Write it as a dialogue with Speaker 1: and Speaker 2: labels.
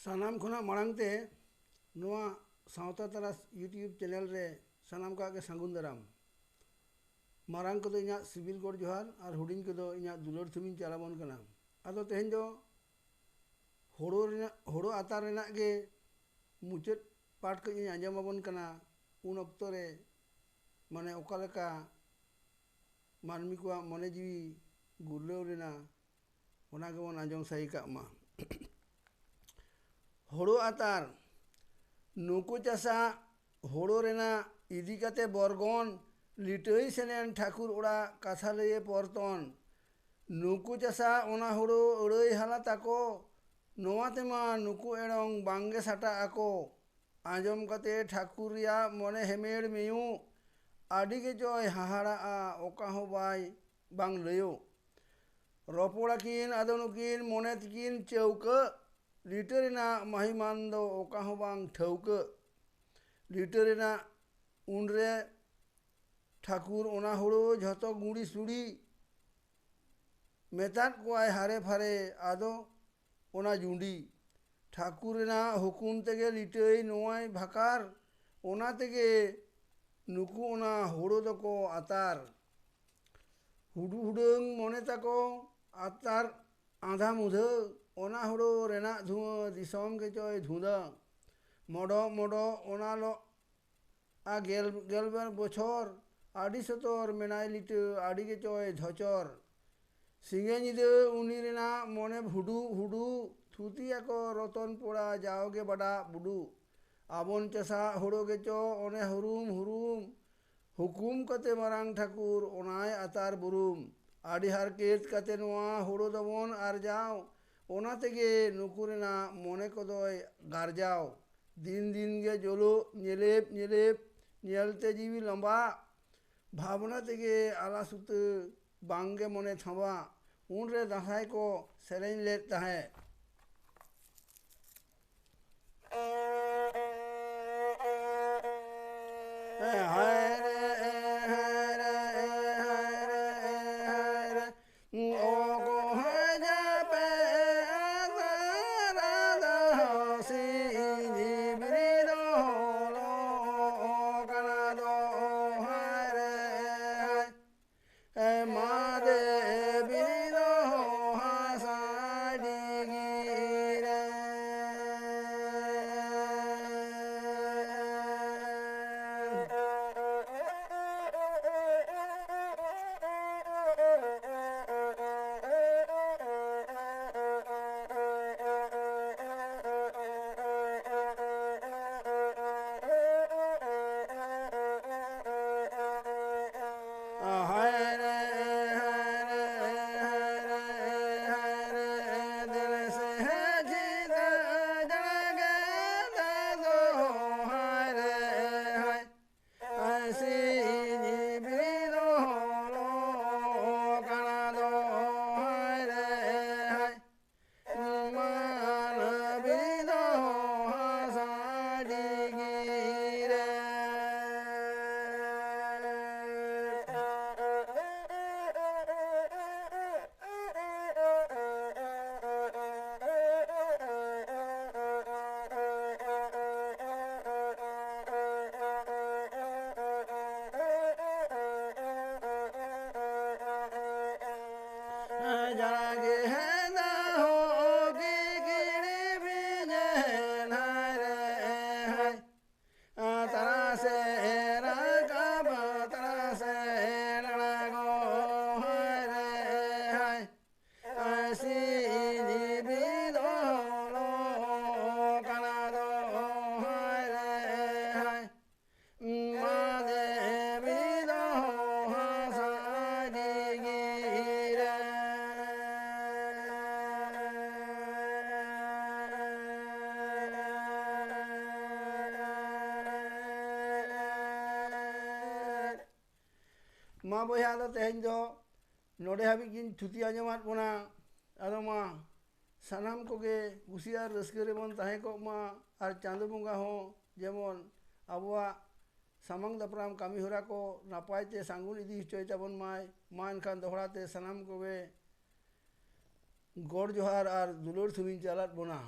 Speaker 1: सानाम खुना मांगते नोआ सावता तरास यूट्यूब चैनल रे सानाम का सांगुन दाराम मारांग को इना सिविल गोड़ जोहार और हुडिंग को इना दुलर थुमिन चालाबन कना आदो तेहेन दो होड़ो आतार रेना गे मुचाद पाठ को इन आंजमाबन कना उन अक्तो रे माने ओकालेका मानमी को मने जीवी गुरलेव रेना ओना गेबन आंजम सही कामा होड़ो आतार नुकु चासा होड़ो रेना इदी काते बरगन लिटई सेनेन ठाकुर ओड़ा कथा लये परतन नुकु चासा ओना होड़ो अड़ई हाला ताको नोआ तेमा नुकु एड़ोंग बांगे साटा आको आंजम काते ठाकुर रिया मने हेमेड़ मेयू आडी के जय हाहाड़ा आ ओका हो बाय बांग लयो रपोड़ा किन आदो नुकिन मने तिकिन चौका लिटरेना महिमान दो ओका हो बांग ठौका लिटरेना उनरे ठाकुर ओना होड़ो झतो गुड़ी सुड़ी मेतात कोआय हारे फारे आदो ओना जुंडी ठाकुर रेना हुकुम तेगे लिटई नोआय भाकार ओना तेगे नुकु ओना होड़ो दको आतार हुडू हुडंग मने ताको आतार आधा मुधा ओना होड़ो रेना धुआं दिसोम के चोय धुंदा मोडो मोडो ओना लो आ गेलबर बछर आडी सतर मेनाय लिट आडी के चोय धचर सिंगे निदे उनी रेना मने हुडू हुडू थुतिया को रतन पोड़ा जाओगे बड़ा बुडू आबन चसा होड़ो के चो ओने हुरुम हुरुम हुकुम कते मारांग ठाकुर ओनाय आतार बुरुम आडी हार केत कते नोआ होड़ो दबन आर जाओ ओना तेगे नुकुरेना मने कोदोय गारजाओ दिन दिन गे जोलो नेलेप नेलेप नेलते जीवी लंबा भावना तेगे आला सुत बांगे मने थंबा उनरे दासाई को सेरेन लेता है मा बया दो तेहेन दो नोडे हाबी किन थुति आंजमात बोना आदो मा सानाम कोगे कुसियार रस्के रेबन ताहे को मा आर चांदो बंगा हो जेमन आबुआ सामांग दापराम कामी होरा को नापाय ते सांगुन इदी हिचोय ताबन माय मा एनखान दोहरा ते सानाम कोगे गोड़ जोहार आर दुलोर थुमिन चालात बोना।